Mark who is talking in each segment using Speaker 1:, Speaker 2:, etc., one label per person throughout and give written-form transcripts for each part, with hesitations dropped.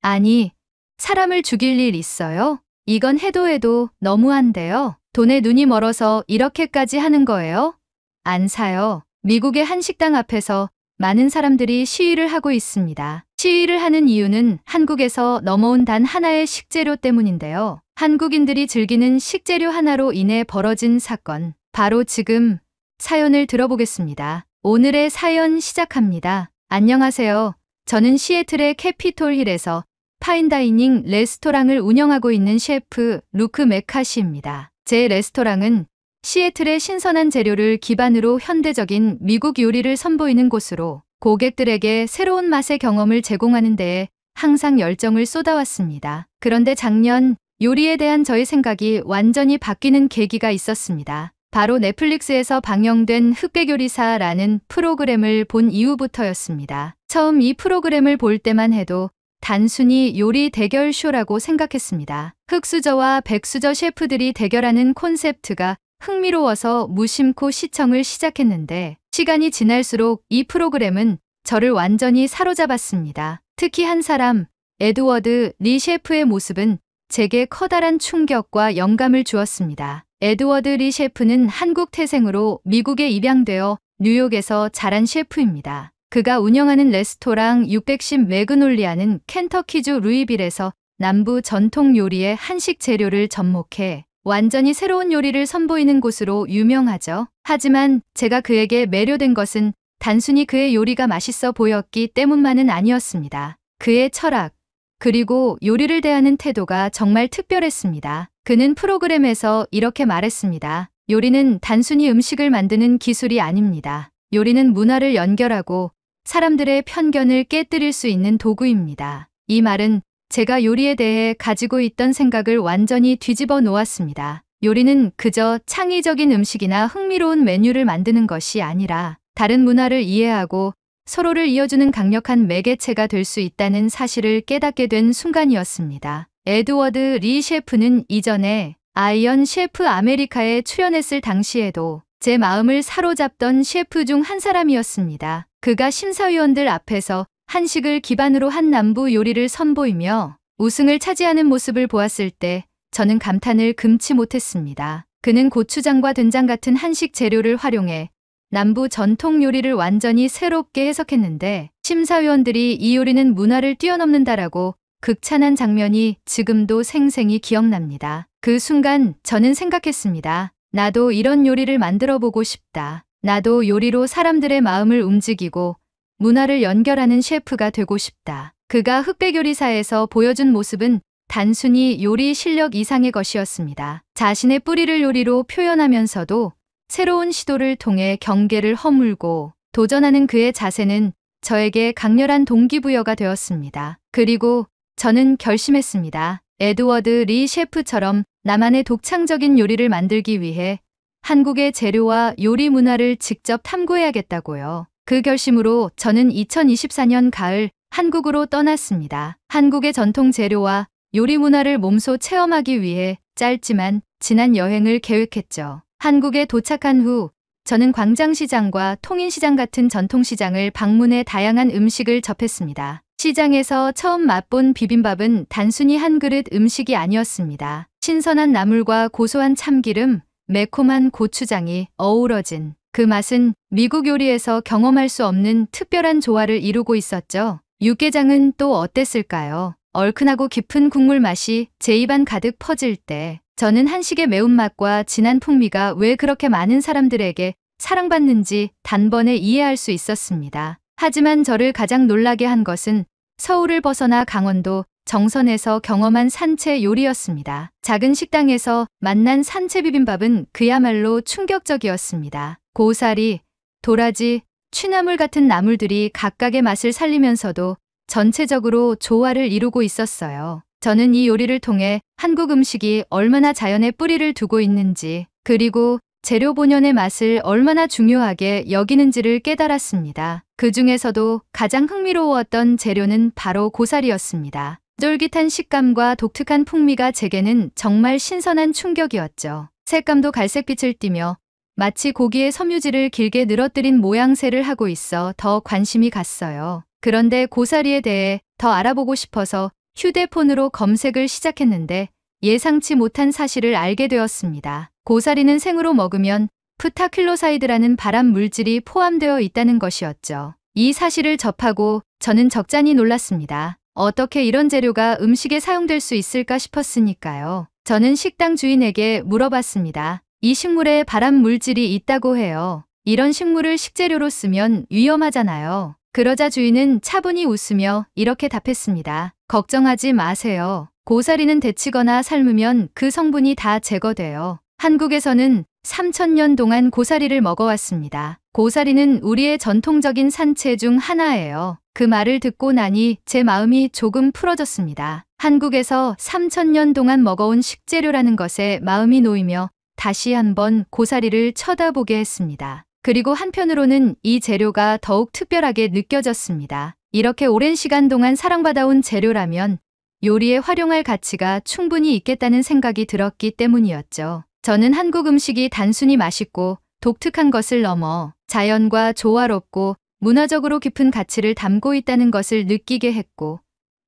Speaker 1: 아니, 사람을 죽일 일 있어요? 이건 해도 해도 너무한데요. 돈에 눈이 멀어서 이렇게까지 하는 거예요? 안 사요. 미국의 한 식당 앞에서 많은 사람들이 시위를 하고 있습니다. 시위를 하는 이유는 한국에서 넘어온 단 하나의 식재료 때문인데요. 한국인들이 즐기는 식재료 하나로 인해 벌어진 사건. 바로 지금 사연을 들어보겠습니다. 오늘의 사연 시작합니다. 안녕하세요. 저는 시애틀의 캐피톨 힐에서 파인다이닝 레스토랑을 운영하고 있는 셰프 루크 메카시입니다. 제 레스토랑은 시애틀의 신선한 재료를 기반으로 현대적인 미국 요리를 선보이는 곳으로 고객들에게 새로운 맛의 경험을 제공하는 데에 항상 열정을 쏟아왔습니다. 그런데 작년 요리에 대한 저의 생각이 완전히 바뀌는 계기가 있었습니다. 바로 넷플릭스에서 방영된 흑백요리사라는 프로그램을 본 이후부터였습니다. 처음 이 프로그램을 볼 때만 해도 단순히 요리 대결 쇼라고 생각했습니다. 흑수저와 백수저 셰프들이 대결하는 콘셉트가 흥미로워서 무심코 시청을 시작했는데 시간이 지날수록 이 프로그램은 저를 완전히 사로잡았습니다. 특히 한 사람, 에드워드 리 셰프의 모습은 제게 커다란 충격과 영감을 주었습니다. 에드워드 리 셰프는 한국 태생으로 미국에 입양되어 뉴욕에서 자란 셰프입니다. 그가 운영하는 레스토랑 610 매그놀리아는 켄터키주 루이빌에서 남부 전통 요리의 한식 재료를 접목해 완전히 새로운 요리를 선보이는 곳으로 유명하죠. 하지만 제가 그에게 매료된 것은 단순히 그의 요리가 맛있어 보였기 때문만은 아니었습니다. 그의 철학, 그리고 요리를 대하는 태도가 정말 특별했습니다. 그는 프로그램에서 이렇게 말했습니다. 요리는 단순히 음식을 만드는 기술이 아닙니다. 요리는 문화를 연결하고 사람들의 편견을 깨뜨릴 수 있는 도구입니다. 이 말은 제가 요리에 대해 가지고 있던 생각을 완전히 뒤집어 놓았습니다. 요리는 그저 창의적인 음식이나 흥미로운 메뉴를 만드는 것이 아니라 다른 문화를 이해하고 서로를 이어주는 강력한 매개체가 될 수 있다는 사실을 깨닫게 된 순간이었습니다. 에드워드 리 셰프는 이전에 아이언 셰프 아메리카에 출연했을 당시에도 제 마음을 사로잡던 셰프 중 한 사람이었습니다. 그가 심사위원들 앞에서 한식을 기반으로 한 남부 요리를 선보이며 우승을 차지하는 모습을 보았을 때 저는 감탄을 금치 못했습니다. 그는 고추장과 된장 같은 한식 재료를 활용해 남부 전통 요리를 완전히 새롭게 해석했는데 심사위원들이 이 요리는 문화를 뛰어넘는다라고 극찬한 장면이 지금도 생생히 기억납니다. 그 순간 저는 생각했습니다. 나도 이런 요리를 만들어 보고 싶다. 나도 요리로 사람들의 마음을 움직이고 문화를 연결하는 셰프가 되고 싶다. 그가 흑백요리사에서 보여준 모습은 단순히 요리 실력 이상의 것이었습니다. 자신의 뿌리를 요리로 표현하면서도 새로운 시도를 통해 경계를 허물고 도전하는 그의 자세는 저에게 강렬한 동기부여가 되었습니다. 그리고 저는 결심했습니다. 에드워드 리 셰프처럼 나만의 독창적인 요리를 만들기 위해 한국의 재료와 요리 문화를 직접 탐구해야겠다고요. 그 결심으로 저는 2024년 가을 한국으로 떠났습니다. 한국의 전통 재료와 요리 문화를 몸소 체험하기 위해 짧지만 진한 여행을 계획했죠. 한국에 도착한 후 저는 광장시장과 통인시장 같은 전통시장을 방문해 다양한 음식을 접했습니다. 시장에서 처음 맛본 비빔밥은 단순히 한 그릇 음식이 아니었습니다. 신선한 나물과 고소한 참기름, 매콤한 고추장이 어우러진 그 맛은 미국 요리에서 경험할 수 없는 특별한 조화를 이루고 있었죠. 육개장은 또 어땠을까요? 얼큰하고 깊은 국물 맛이 제 입안 가득 퍼질 때 저는 한식의 매운맛과 진한 풍미가 왜 그렇게 많은 사람들에게 사랑받는지 단번에 이해할 수 있었습니다. 하지만 저를 가장 놀라게 한 것은 서울을 벗어나 강원도 정선에서 경험한 산채 요리였습니다. 작은 식당에서 만난 산채 비빔밥은 그야말로 충격적이었습니다. 고사리, 도라지, 취나물 같은 나물들이 각각의 맛을 살리면서도 전체적으로 조화를 이루고 있었어요. 저는 이 요리를 통해 한국 음식이 얼마나 자연의 뿌리를 두고 있는지, 그리고 재료 본연의 맛을 얼마나 중요하게 여기는지를 깨달았습니다. 그 중에서도 가장 흥미로웠던 재료는 바로 고사리였습니다. 쫄깃한 식감과 독특한 풍미가 제게는 정말 신선한 충격이었죠. 색감도 갈색빛을 띠며 마치 고기의 섬유질을 길게 늘어뜨린 모양새를 하고 있어 더 관심이 갔어요. 그런데 고사리에 대해 더 알아보고 싶어서 휴대폰으로 검색을 시작했는데 예상치 못한 사실을 알게 되었습니다. 고사리는 생으로 먹으면 프타클로사이드라는 발암 물질이 포함되어 있다는 것이었죠. 이 사실을 접하고 저는 적잖이 놀랐습니다. 어떻게 이런 재료가 음식에 사용될 수 있을까 싶었으니까요. 저는 식당 주인에게 물어봤습니다. 이 식물에 발암 물질이 있다고 해요. 이런 식물을 식재료로 쓰면 위험하잖아요. 그러자 주인은 차분히 웃으며 이렇게 답했습니다. 걱정하지 마세요. 고사리는 데치거나 삶으면 그 성분이 다 제거돼요. 한국에서는 3000년 동안 고사리를 먹어왔습니다. 고사리는 우리의 전통적인 산채 중 하나예요. 그 말을 듣고 나니 제 마음이 조금 풀어졌습니다. 한국에서 3000년 동안 먹어온 식재료라는 것에 마음이 놓이며 다시 한번 고사리를 쳐다보게 했습니다. 그리고 한편으로는 이 재료가 더욱 특별하게 느껴졌습니다. 이렇게 오랜 시간 동안 사랑받아온 재료라면 요리에 활용할 가치가 충분히 있겠다는 생각이 들었기 때문이었죠. 저는 한국 음식이 단순히 맛있고 독특한 것을 넘어 자연과 조화롭고 문화적으로 깊은 가치를 담고 있다는 것을 느끼게 했고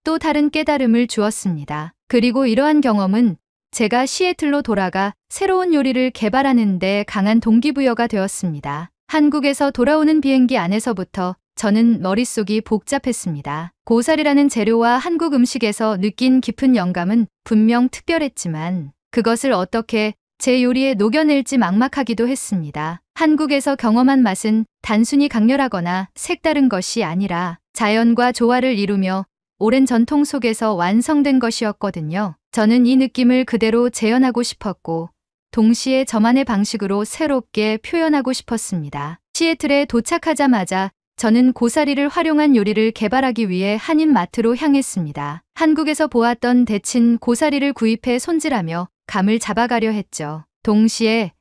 Speaker 1: 또 다른 깨달음을 주었습니다. 그리고 이러한 경험은 제가 시애틀로 돌아가 새로운 요리를 개발하는 데 강한 동기부여가 되었습니다. 한국에서 돌아오는 비행기 안에서부터 저는 머릿속이 복잡했습니다. 고사리라는 재료와 한국 음식에서 느낀 깊은 영감은 분명 특별했지만 그것을 어떻게 제 요리에 녹여낼지 막막하기도 했습니다. 한국에서 경험한 맛은 단순히 강렬하거나 색다른 것이 아니라 자연과 조화를 이루며 오랜 전통 속에서 완성된 것이었거든요. 저는 이 느낌을 그대로 재현하고 싶었고 동시에 저만의 방식으로 새롭게 표현하고 싶었습니다. 시애틀에 도착하자마자 저는 고사리를 활용한 요리를 개발하기 위해 한인마트로 향했습니다. 한국에서 보았던 데친 고사리를 구입해 손질하며 감을 잡아가려 했죠. 동시에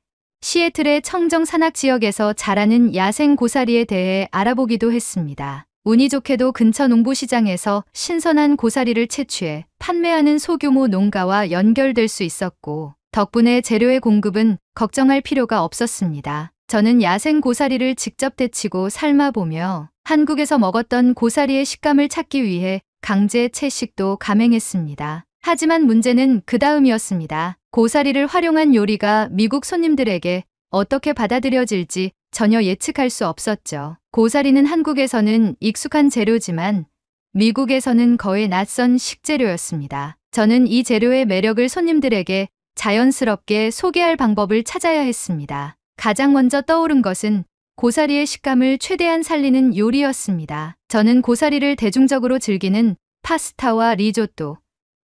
Speaker 1: 시애틀의 청정 산악 지역에서 자라는 야생 고사리에 대해 알아보기도 했습니다. 운이 좋게도 근처 농부시장에서 신선한 고사리를 채취해 판매하는 소규모 농가와 연결될 수 있었고 덕분에 재료의 공급은 걱정할 필요가 없었습니다. 저는 야생 고사리를 직접 데치고 삶아보며 한국에서 먹었던 고사리의 식감을 찾기 위해 강제 채식도 감행했습니다. 하지만 문제는 그 다음이었습니다. 고사리를 활용한 요리가 미국 손님들에게 어떻게 받아들여질지 전혀 예측할 수 없었죠. 고사리는 한국에서는 익숙한 재료지만 미국에서는 거의 낯선 식재료였습니다. 저는 이 재료의 매력을 손님들에게 자연스럽게 소개할 방법을 찾아야 했습니다. 가장 먼저 떠오른 것은 고사리의 식감을 최대한 살리는 요리였습니다. 저는 고사리를 대중적으로 즐기는 파스타와 리조또,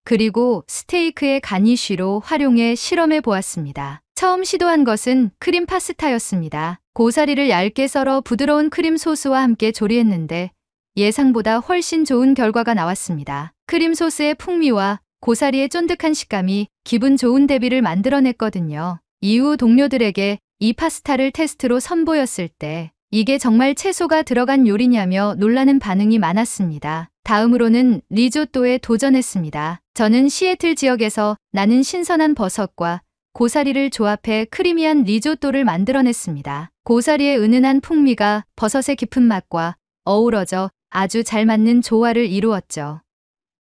Speaker 1: 그리고 스테이크의 가니쉬로 활용해 실험해 보았습니다. 처음 시도한 것은 크림 파스타였습니다. 고사리를 얇게 썰어 부드러운 크림 소스와 함께 조리했는데 예상보다 훨씬 좋은 결과가 나왔습니다. 크림 소스의 풍미와 고사리의 쫀득한 식감이 기분 좋은 대비를 만들어냈거든요. 이후 동료들에게 이 파스타를 테스트로 선보였을 때 이게 정말 채소가 들어간 요리냐며 놀라는 반응이 많았습니다. 다음으로는 리조또에 도전했습니다. 저는 시애틀 지역에서 나는 신선한 버섯과 고사리를 조합해 크리미한 리조또를 만들어냈습니다. 고사리의 은은한 풍미가 버섯의 깊은 맛과 어우러져 아주 잘 맞는 조화를 이루었죠.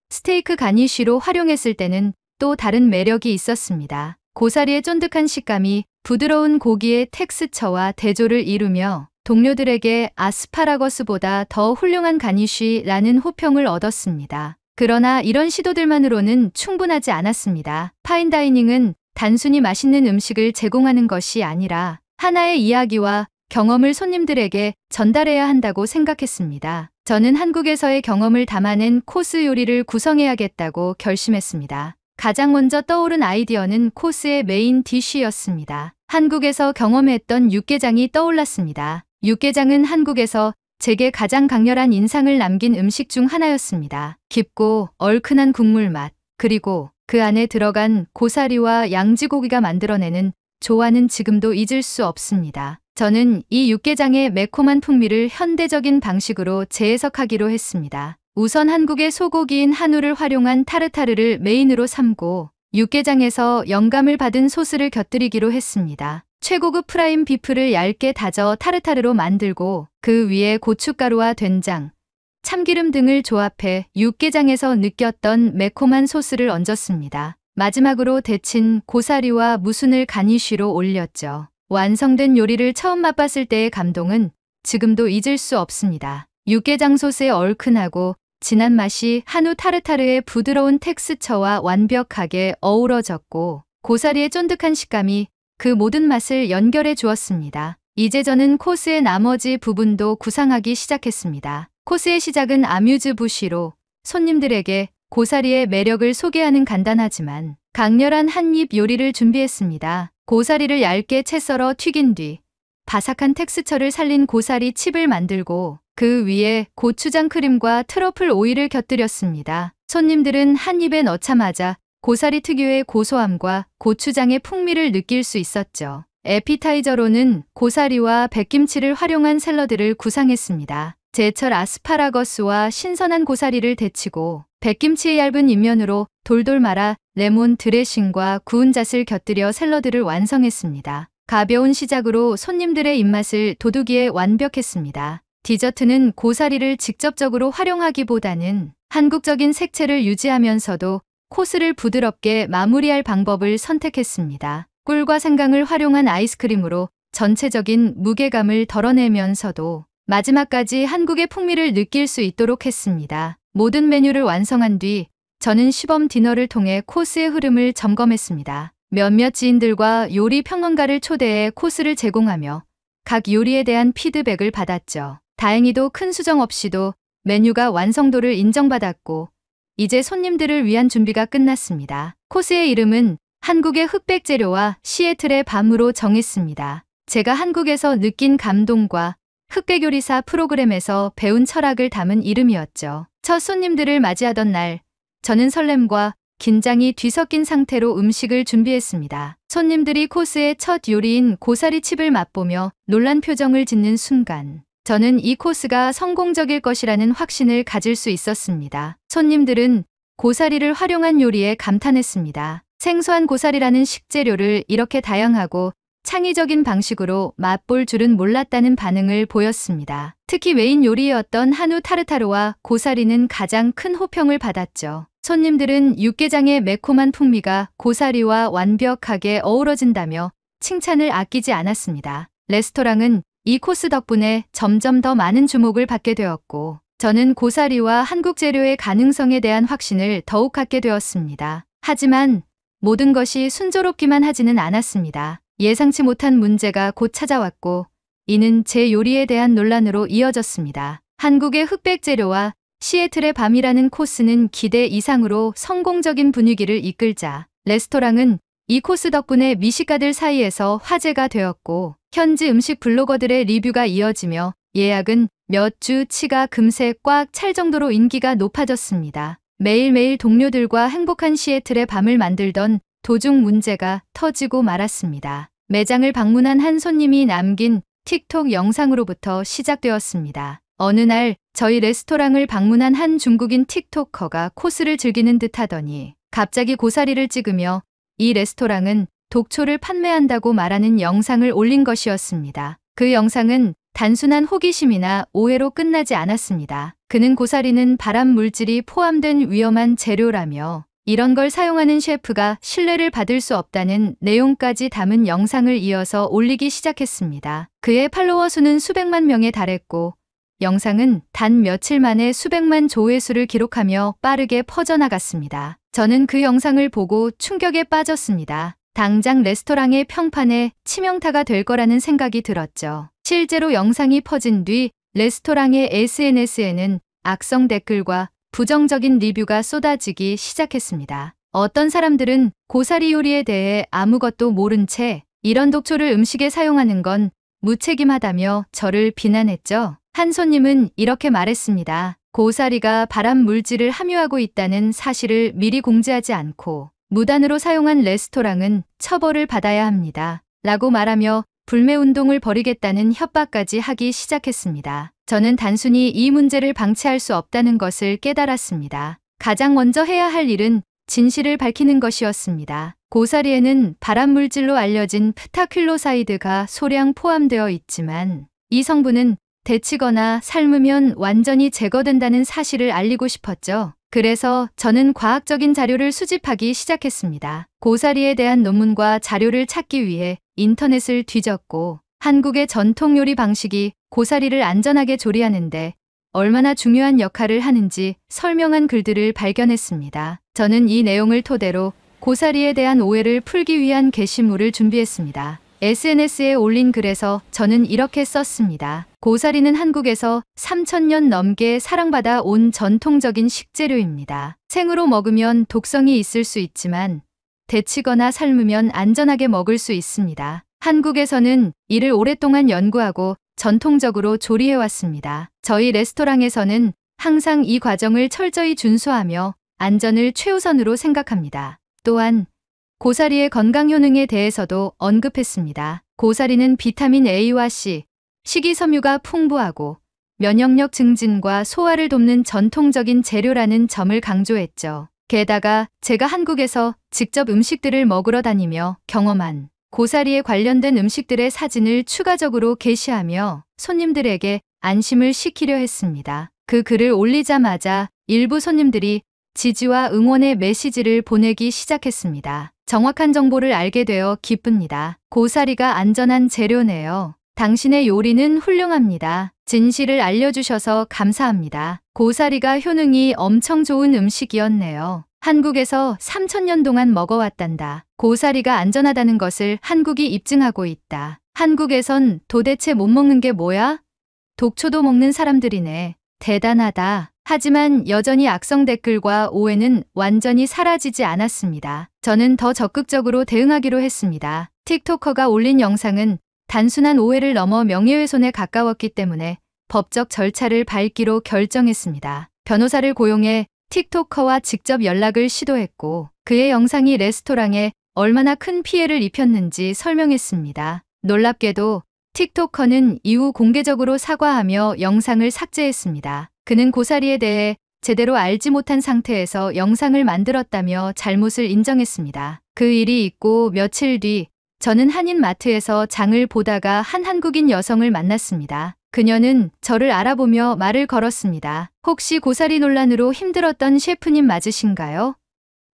Speaker 1: 스테이크 가니쉬로 활용했을 때는 또 다른 매력이 있었습니다. 고사리의 쫀득한 식감이 부드러운 고기의 텍스처와 대조를 이루며 동료들에게 아스파라거스보다 더 훌륭한 가니쉬라는 호평을 얻었습니다. 그러나 이런 시도들만으로는 충분하지 않았습니다. 파인다이닝은 단순히 맛있는 음식을 제공하는 것이 아니라 하나의 이야기와 경험을 손님들에게 전달해야 한다고 생각했습니다. 저는 한국에서의 경험을 담아낸 코스 요리를 구성해야겠다고 결심했습니다. 가장 먼저 떠오른 아이디어는 코스의 메인 디쉬였습니다. 한국에서 경험했던 육개장이 떠올랐습니다. 육개장은 한국에서 제게 가장 강렬한 인상을 남긴 음식 중 하나였습니다. 깊고 얼큰한 국물 맛, 그리고 그 안에 들어간 고사리와 양지고기가 만들어내는 조화는 지금도 잊을 수 없습니다. 저는 이 육개장의 매콤한 풍미를 현대적인 방식으로 재해석하기로 했습니다. 우선 한국의 소고기인 한우를 활용한 타르타르를 메인으로 삼고 육개장에서 영감을 받은 소스를 곁들이기로 했습니다. 최고급 프라임 비프를 얇게 다져 타르타르로 만들고 그 위에 고춧가루와 된장, 참기름 등을 조합해 육개장에서 느꼈던 매콤한 소스를 얹었습니다. 마지막으로 데친 고사리와 무순을 가니쉬로 올렸죠. 완성된 요리를 처음 맛봤을 때의 감동은 지금도 잊을 수 없습니다. 육개장 소스의 얼큰하고 진한 맛이 한우 타르타르의 부드러운 텍스처와 완벽하게 어우러졌고 고사리의 쫀득한 식감이 그 모든 맛을 연결해 주었습니다. 이제 저는 코스의 나머지 부분도 구상하기 시작했습니다. 코스의 시작은 아뮤즈 부시로 손님들에게 고사리의 매력을 소개하는 간단하지만 강렬한 한입 요리를 준비했습니다. 고사리를 얇게 채 썰어 튀긴 뒤 바삭한 텍스처를 살린 고사리 칩을 만들고 그 위에 고추장 크림과 트러플 오일을 곁들였습니다. 손님들은 한 입에 넣자마자 고사리 특유의 고소함과 고추장의 풍미를 느낄 수 있었죠. 에피타이저로는 고사리와 백김치를 활용한 샐러드를 구상했습니다. 제철 아스파라거스와 신선한 고사리를 데치고 백김치의 얇은 윗면으로 돌돌 말아 레몬 드레싱과 구운 잣을 곁들여 샐러드를 완성했습니다. 가벼운 시작으로 손님들의 입맛을 돋우기에 완벽했습니다. 디저트는 고사리를 직접적으로 활용하기보다는 한국적인 색채를 유지하면서도 코스를 부드럽게 마무리할 방법을 선택했습니다. 꿀과 생강을 활용한 아이스크림으로 전체적인 무게감을 덜어내면서도 마지막까지 한국의 풍미를 느낄 수 있도록 했습니다. 모든 메뉴를 완성한 뒤 저는 시범 디너를 통해 코스의 흐름을 점검했습니다. 몇몇 지인들과 요리 평론가를 초대해 코스를 제공하며 각 요리에 대한 피드백을 받았죠. 다행히도 큰 수정 없이도 메뉴가 완성도를 인정받았고 이제 손님들을 위한 준비가 끝났습니다. 코스의 이름은 한국의 흑백 재료와 시애틀의 밤으로 정했습니다. 제가 한국에서 느낀 감동과 흑백 요리사 프로그램에서 배운 철학을 담은 이름이었죠. 첫 손님들을 맞이하던 날, 저는 설렘과 긴장이 뒤섞인 상태로 음식을 준비했습니다. 손님들이 코스의 첫 요리인 고사리 칩을 맛보며 놀란 표정을 짓는 순간, 저는 이 코스가 성공적일 것이라는 확신을 가질 수 있었습니다. 손님들은 고사리를 활용한 요리에 감탄했습니다. 생소한 고사리라는 식재료를 이렇게 다양하고 창의적인 방식으로 맛볼 줄은 몰랐다는 반응을 보였습니다. 특히 메인 요리였던 한우 타르타르와 고사리는 가장 큰 호평을 받았죠. 손님들은 육개장의 매콤한 풍미가 고사리와 완벽하게 어우러진다며 칭찬을 아끼지 않았습니다. 레스토랑은 이 코스 덕분에 점점 더 많은 주목을 받게 되었고 저는 고사리와 한국 재료의 가능성에 대한 확신을 더욱 갖게 되었습니다. 하지만 모든 것이 순조롭기만 하지는 않았습니다. 예상치 못한 문제가 곧 찾아왔고 이는 제 요리에 대한 논란으로 이어졌습니다. 한국의 흑백 재료와 시애틀의 밤이라는 코스는 기대 이상으로 성공적인 분위기를 이끌자 레스토랑은 이 코스 덕분에 미식가들 사이에서 화제가 되었고 현지 음식 블로거들의 리뷰가 이어지며 예약은 몇 주 치가 금세 꽉 찰 정도로 인기가 높아졌습니다. 매일매일 동료들과 행복한 시애틀의 밤을 만들던 도중 문제가 터지고 말았습니다. 매장을 방문한 한 손님이 남긴 틱톡 영상으로부터 시작되었습니다. 어느 날 저희 레스토랑을 방문한 한 중국인 틱토커가 코스를 즐기는 듯 하더니 갑자기 고사리를 찍으며 이 레스토랑은 독초를 판매한다고 말하는 영상을 올린 것이었습니다. 그 영상은 단순한 호기심이나 오해로 끝나지 않았습니다. 그는 고사리는 발암 물질이 포함된 위험한 재료라며 이런 걸 사용하는 셰프가 신뢰를 받을 수 없다는 내용까지 담은 영상을 이어서 올리기 시작했습니다. 그의 팔로워 수는 수백만 명에 달했고 영상은 단 며칠 만에 수백만 조회수를 기록하며 빠르게 퍼져나갔습니다. 저는 그 영상을 보고 충격에 빠졌습니다. 당장 레스토랑의 평판에 치명타가 될 거라는 생각이 들었죠. 실제로 영상이 퍼진 뒤 레스토랑의 SNS에는 악성 댓글과 부정적인 리뷰가 쏟아지기 시작했습니다. 어떤 사람들은 고사리 요리에 대해 아무것도 모른 채 이런 독초를 음식에 사용하는 건 무책임하다며 저를 비난했죠. 한 손님은 이렇게 말했습니다. 고사리가 발암 물질을 함유하고 있다는 사실을 미리 공지하지 않고 무단으로 사용한 레스토랑은 처벌을 받아야 합니다. 라고 말하며 불매운동을 벌이겠다는 협박까지 하기 시작했습니다. 저는 단순히 이 문제를 방치할 수 없다는 것을 깨달았습니다. 가장 먼저 해야 할 일은 진실을 밝히는 것이었습니다. 고사리에는 발암물질로 알려진 프타퀼로사이드가 소량 포함되어 있지만 이 성분은 데치거나 삶으면 완전히 제거된다는 사실을 알리고 싶었죠. 그래서 저는 과학적인 자료를 수집하기 시작했습니다. 고사리에 대한 논문과 자료를 찾기 위해 인터넷을 뒤졌고 한국의 전통 요리 방식이 고사리를 안전하게 조리하는데 얼마나 중요한 역할을 하는지 설명한 글들을 발견했습니다. 저는 이 내용을 토대로 고사리에 대한 오해를 풀기 위한 게시물을 준비했습니다. SNS에 올린 글에서 저는 이렇게 썼습니다. 고사리는 한국에서 3,000년 넘게 사랑받아 온 전통적인 식재료입니다. 생으로 먹으면 독성이 있을 수 있지만 데치거나 삶으면 안전하게 먹을 수 있습니다. 한국에서는 이를 오랫동안 연구하고 전통적으로 조리해왔습니다. 저희 레스토랑에서는 항상 이 과정을 철저히 준수하며 안전을 최우선으로 생각합니다. 또한 고사리의 건강 효능에 대해서도 언급했습니다. 고사리는 비타민 A와 C, 식이섬유가 풍부하고 면역력 증진과 소화를 돕는 전통적인 재료라는 점을 강조했죠. 게다가 제가 한국에서 직접 음식들을 먹으러 다니며 경험한 고사리에 관련된 음식들의 사진을 추가적으로 게시하며 손님들에게 안심을 시키려 했습니다. 그 글을 올리자마자 일부 손님들이 지지와 응원의 메시지를 보내기 시작했습니다. 정확한 정보를 알게 되어 기쁩니다. 고사리가 안전한 재료네요. 당신의 요리는 훌륭합니다. 진실을 알려주셔서 감사합니다. 고사리가 효능이 엄청 좋은 음식이었네요. 한국에서 3,000년 동안 먹어왔단다. 고사리가 안전하다는 것을 한국이 입증하고 있다. 한국에선 도대체 못 먹는 게 뭐야? 독초도 먹는 사람들이네. 대단하다. 하지만 여전히 악성 댓글과 오해는 완전히 사라지지 않았습니다. 저는 더 적극적으로 대응하기로 했습니다. 틱토커가 올린 영상은 단순한 오해를 넘어 명예훼손에 가까웠기 때문에 법적 절차를 밟기로 결정했습니다. 변호사를 고용해 틱토커와 직접 연락을 시도했고 그의 영상이 레스토랑에 얼마나 큰 피해를 입혔는지 설명했습니다. 놀랍게도 틱토커는 이후 공개적으로 사과하며 영상을 삭제했습니다. 그는 고사리에 대해 제대로 알지 못한 상태에서 영상을 만들었다며 잘못을 인정했습니다. 그 일이 있고 며칠 뒤 저는 한인마트에서 장을 보다가 한 한국인 여성을 만났습니다. 그녀는 저를 알아보며 말을 걸었습니다. 혹시 고사리 논란으로 힘들었던 셰프님 맞으신가요?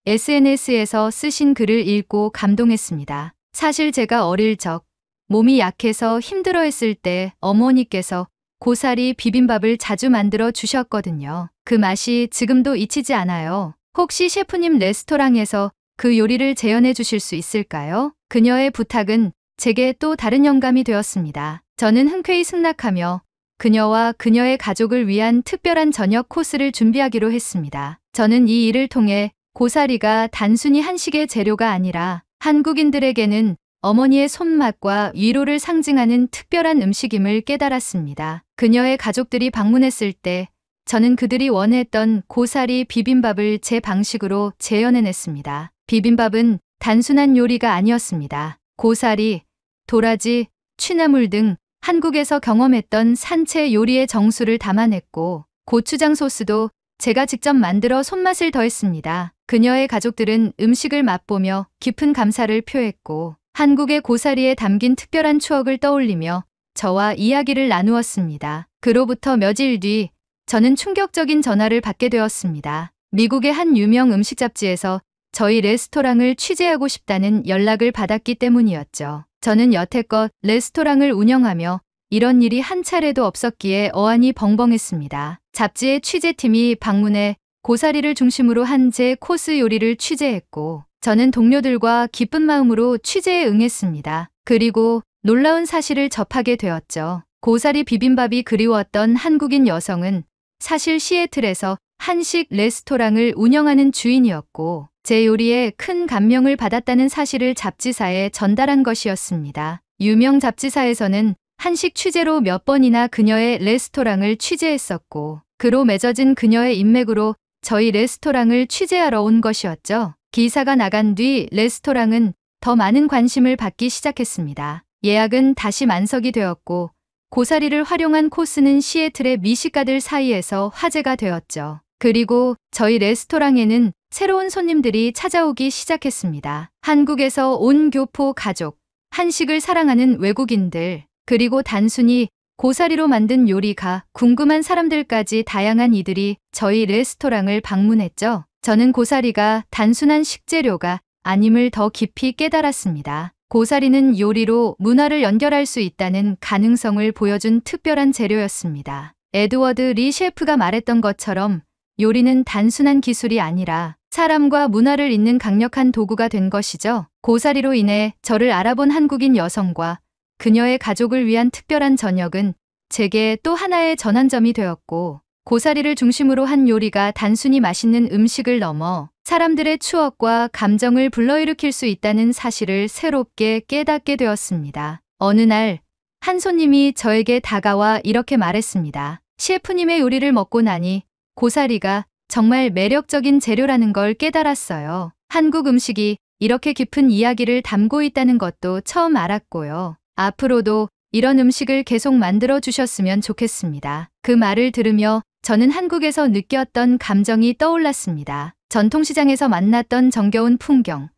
Speaker 1: SNS에서 쓰신 글을 읽고 감동했습니다. 사실 제가 어릴 적 몸이 약해서 힘들어했을 때 어머니께서 고사리 비빔밥을 자주 만들어 주셨거든요. 그 맛이 지금도 잊히지 않아요. 혹시 셰프님 레스토랑에서 그 요리를 재현해 주실 수 있을까요? 그녀의 부탁은 제게 또 다른 영감이 되었습니다. 저는 흔쾌히 승낙하며 그녀와 그녀의 가족을 위한 특별한 저녁 코스를 준비하기로 했습니다. 저는 이 일을 통해 고사리가 단순히 한식의 재료가 아니라 한국인들에게는 어머니의 손맛과 위로를 상징하는 특별한 음식임을 깨달았습니다. 그녀의 가족들이 방문했을 때 저는 그들이 원했던 고사리 비빔밥을 제 방식으로 재현해냈습니다. 비빔밥은 단순한 요리가 아니었습니다. 고사리, 도라지, 취나물 등 한국에서 경험했던 산채 요리의 정수를 담아냈고 고추장 소스도 제가 직접 만들어 손맛을 더했습니다. 그녀의 가족들은 음식을 맛보며 깊은 감사를 표했고 한국의 고사리에 담긴 특별한 추억을 떠올리며 저와 이야기를 나누었습니다. 그로부터 며칠 뒤 저는 충격적인 전화를 받게 되었습니다. 미국의 한 유명 음식 잡지에서 저희 레스토랑을 취재하고 싶다는 연락을 받았기 때문이었죠. 저는 여태껏 레스토랑을 운영하며 이런 일이 한 차례도 없었기에 어안이 벙벙했습니다. 잡지의 취재팀이 방문해 고사리를 중심으로 한 제 코스 요리를 취재했고 저는 동료들과 기쁜 마음으로 취재에 응했습니다. 그리고 놀라운 사실을 접하게 되었죠. 고사리 비빔밥이 그리웠던 한국인 여성은 사실 시애틀에서 한식 레스토랑을 운영하는 주인이었고 제 요리에 큰 감명을 받았다는 사실을 잡지사에 전달한 것이었습니다. 유명 잡지사에서는 한식 취재로 몇 번이나 그녀의 레스토랑을 취재했었고 그로 맺어진 그녀의 인맥으로 저희 레스토랑을 취재하러 온 것이었죠. 기사가 나간 뒤 레스토랑은 더 많은 관심을 받기 시작했습니다. 예약은 다시 만석이 되었고 고사리를 활용한 코스는 시애틀의 미식가들 사이에서 화제가 되었죠. 그리고 저희 레스토랑에는 새로운 손님들이 찾아오기 시작했습니다. 한국에서 온 교포 가족, 한식을 사랑하는 외국인들, 그리고 단순히 고사리로 만든 요리가 궁금한 사람들까지 다양한 이들이 저희 레스토랑을 방문했죠. 저는 고사리가 단순한 식재료가 아님을 더 깊이 깨달았습니다. 고사리는 요리로 문화를 연결할 수 있다는 가능성을 보여준 특별한 재료였습니다. 에드워드 리 셰프가 말했던 것처럼 요리는 단순한 기술이 아니라 사람과 문화를 잇는 강력한 도구가 된 것이죠. 고사리로 인해 저를 알아본 한국인 여성과 그녀의 가족을 위한 특별한 저녁은 제게 또 하나의 전환점이 되었고, 고사리를 중심으로 한 요리가 단순히 맛있는 음식을 넘어 사람들의 추억과 감정을 불러일으킬 수 있다는 사실을 새롭게 깨닫게 되었습니다. 어느 날, 한 손님이 저에게 다가와 이렇게 말했습니다. 셰프님의 요리를 먹고 나니 고사리가 정말 매력적인 재료라는 걸 깨달았어요. 한국 음식이 이렇게 깊은 이야기를 담고 있다는 것도 처음 알았고요. 앞으로도 이런 음식을 계속 만들어 주셨으면 좋겠습니다. 그 말을 들으며 저는 한국에서 느꼈던 감정이 떠올랐습니다. 전통시장에서 만났던 정겨운 풍경,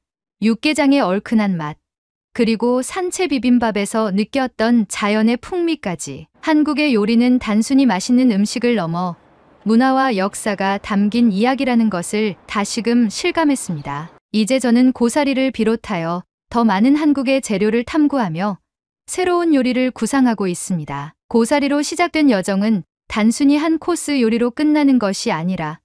Speaker 1: 육개장의 얼큰한 맛, 그리고 산채 비빔밥에서 느꼈던 자연의 풍미까지. 한국의 요리는 단순히 맛있는 음식을 넘어 문화와 역사가 담긴 이야기라는 것을 다시금 실감했습니다. 이제 저는 고사리를 비롯하여 더 많은 한국의 재료를 탐구하며 새로운 요리를 구상하고 있습니다. 고사리로 시작된 여정은 단순히 한 코스 요리로 끝나는 것이 아니라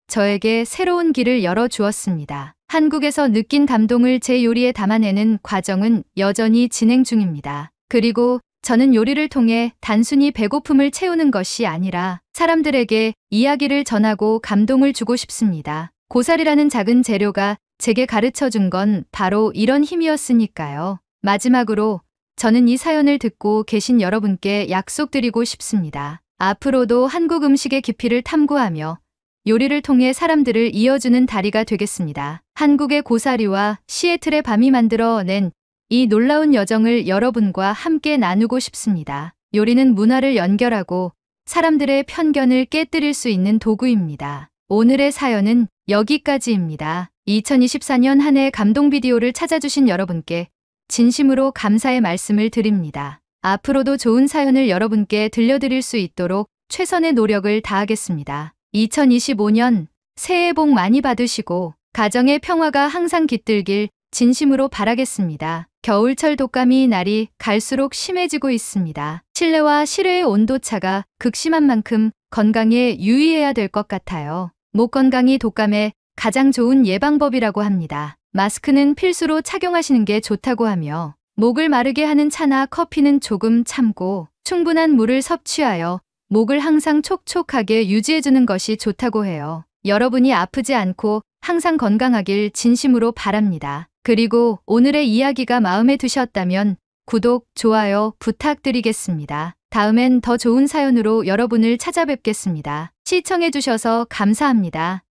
Speaker 1: 저에게 새로운 길을 열어주었습니다. 한국에서 느낀 감동을 제 요리에 담아내는 과정은 여전히 진행 중입니다. 그리고 저는 요리를 통해 단순히 배고픔을 채우는 것이 아니라 사람들에게 이야기를 전하고 감동을 주고 싶습니다. 고사리라는 작은 재료가 제게 가르쳐 준 건 바로 이런 힘이었으니까요. 마지막으로 저는 이 사연을 듣고 계신 여러분께 약속드리고 싶습니다. 앞으로도 한국 음식의 깊이를 탐구하며 요리를 통해 사람들을 이어주는 다리가 되겠습니다. 한국의 고사리와 시애틀의 밤이 만들어낸 이 놀라운 여정을 여러분과 함께 나누고 싶습니다. 요리는 문화를 연결하고 사람들의 편견을 깨뜨릴 수 있는 도구입니다. 오늘의 사연은 여기까지입니다. 2024년 한 해 감동 비디오를 찾아주신 여러분께 진심으로 감사의 말씀을 드립니다. 앞으로도 좋은 사연을 여러분께 들려드릴 수 있도록 최선의 노력을 다하겠습니다. 2025년 새해 복 많이 받으시고 가정의 평화가 항상 깃들길 진심으로 바라겠습니다. 겨울철 독감이 날이 갈수록 심해지고 있습니다. 실내와 실외의 온도차가 극심한 만큼 건강에 유의해야 될 것 같아요. 목 건강이 독감의 가장 좋은 예방법이라고 합니다. 마스크는 필수로 착용하시는 게 좋다고 하며 목을 마르게 하는 차나 커피는 조금 참고 충분한 물을 섭취하여 목을 항상 촉촉하게 유지해주는 것이 좋다고 해요. 여러분이 아프지 않고 항상 건강하길 진심으로 바랍니다. 그리고 오늘의 이야기가 마음에 드셨다면 구독, 좋아요 부탁드리겠습니다. 다음엔 더 좋은 사연으로 여러분을 찾아뵙겠습니다. 시청해주셔서 감사합니다.